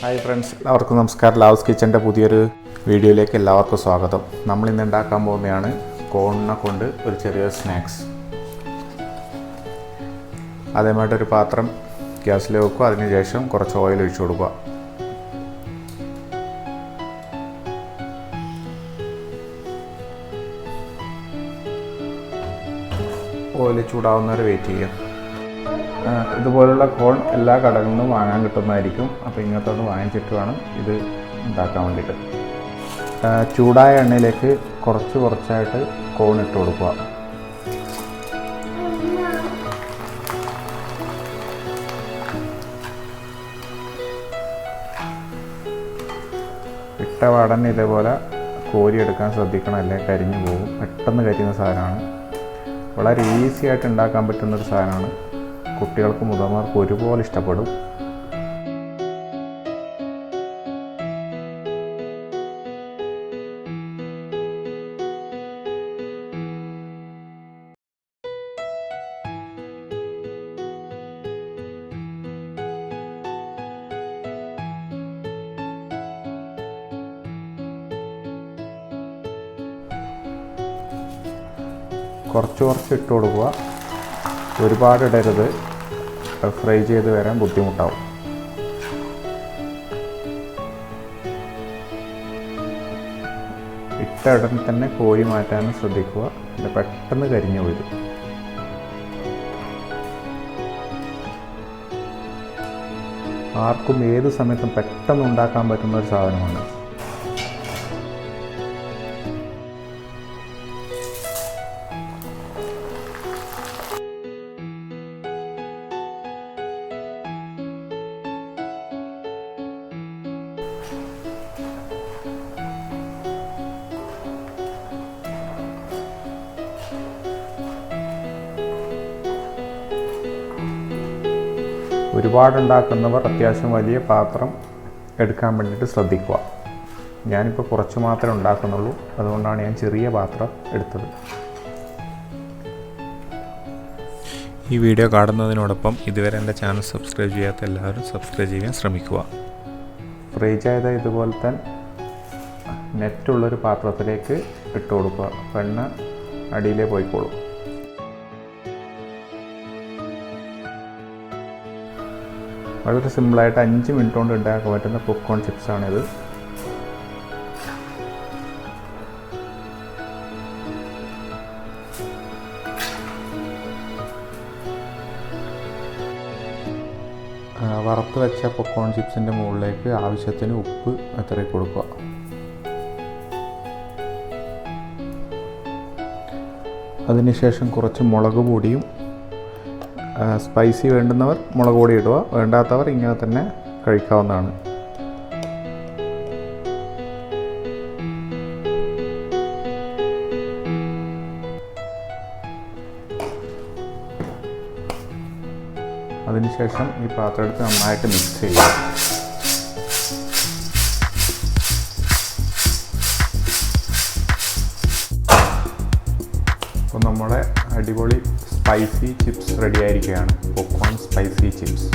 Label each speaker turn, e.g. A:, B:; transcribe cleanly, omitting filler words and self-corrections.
A: Hi friends, എല്ലാവർക്കും നമസ്കാരം. Laughs കിച്ചൻ്റെ പുതിയൊരു വീഡിയോയിലേക്ക് എല്ലാവർക്കും സ്വാഗതം. നമ്മളിന്ന് ഉണ്ടാക്കാൻ പോകുന്നതാണ് കോണിനെ കൊണ്ട് ഒരു ചെറിയ സ്നാക്സ്. അതേമായിട്ടൊരു പാത്രം ഗ്യാസിൽ വെക്കുക. അതിനുശേഷം കുറച്ച് ഓയിൽ ഒഴിച്ചു കൊടുക്കുക. ഓയിൽ ചൂടാവുന്നവരെ വെയിറ്റ് ചെയ്യുക. ഇതുപോലുള്ള കോൺ എല്ലാ കടകളിൽ നിന്നും വാങ്ങാൻ കിട്ടുന്നതായിരിക്കും. അപ്പോൾ ഇങ്ങനത്തൊന്ന് വാങ്ങിച്ചിട്ട് വേണം ഇത് ഉണ്ടാക്കാൻ വേണ്ടിയിട്ട്. ചൂടായ എണ്ണയിലേക്ക് കുറച്ചായിട്ട് കോൺ ഇട്ട് കൊടുക്കുക. ഇട്ട പാടന്നെ ഇതേപോലെ കോരിയെടുക്കാൻ ശ്രദ്ധിക്കണം, അല്ലെങ്കിൽ കരിഞ്ഞു പോകും. പെട്ടെന്ന് കരിയുന്ന സാധനമാണ്. വളരെ ഈസി ആയിട്ട് ഉണ്ടാക്കാൻ പറ്റുന്നൊരു സാധനമാണ്. കുട്ടികൾക്കും മുതിർന്നവർക്കും ഒരുപോലെ ഇഷ്ടപ്പെടും. കുറച്ച് ഇട്ട് കൊടുക്കുക. ഒരുപാട് ഇടരുത്, ഫ്രൈ ചെയ്ത് വരാൻ ബുദ്ധിമുട്ടാവും. ഇട്ട ഉടനെ തന്നെ കോരി മാറ്റാനും ശ്രദ്ധിക്കുക, ഇത് പെട്ടെന്ന് കരിഞ്ഞു വരും. ആർക്കും ഏത് സമയത്തും പെട്ടെന്ന് ഉണ്ടാക്കാൻ പറ്റുന്ന ഒരു സാധനമാണ്. ഒരുപാടുണ്ടാക്കുന്നവർ അത്യാവശ്യം വലിയ പാത്രം എടുക്കാൻ വേണ്ടിയിട്ട് ശ്രദ്ധിക്കുക. ഞാനിപ്പോൾ കുറച്ച് മാത്രമേ ഉണ്ടാക്കുന്നുള്ളൂ, അതുകൊണ്ടാണ് ഞാൻ ചെറിയ പാത്രം എടുത്തത്. ഈ വീഡിയോ കാണുന്നതിനോടൊപ്പം ഇതുവരെ എൻ്റെ ചാനൽ സബ്സ്ക്രൈബ് ചെയ്യാത്ത എല്ലാവരും സബ്സ്ക്രൈബ് ചെയ്യാൻ ശ്രമിക്കുക. ഫ്രൈ ചെയ്ത ഇതുപോലെ തന്നെ നെറ്റുള്ളൊരു പാത്രത്തിലേക്ക് ഇട്ട് കൊടുക്കുക. എണ്ണ അടിയിലേ പോയിക്കോളും. വളരെ സിമ്പിളായിട്ട് 5 മിനിറ്റ് കൊണ്ട് ഉണ്ടാക്കാൻ പറ്റുന്ന പോപ്കോൺ ചിപ്സാണിത്. വറുത്ത് വെച്ച പോപ്കോൺ ചിപ്സിൻ്റെ മുകളിലേക്ക് ആവശ്യത്തിന് ഉപ്പ് അത്രയും കൊടുക്കുക. അതിനുശേഷം കുറച്ച് മുളക് പൊടിയും, സ്പൈസി വേണ്ടുന്നവർ മുളക് പൊടി ഇടുക, വേണ്ടാത്തവർ ഇങ്ങനെ തന്നെ കഴിക്കാവുന്നതാണ്. അതിനുശേഷം ഈ പാത്രം എടുത്ത് നന്നായിട്ട് മിക്സ് ചെയ്യുക. അപ്പോൾ നമ്മുടെ അടിപൊളി സ്പൈസി ചിപ്സ് റെഡി ആയിരിക്കുകയാണ്. Popcorn spicy chips.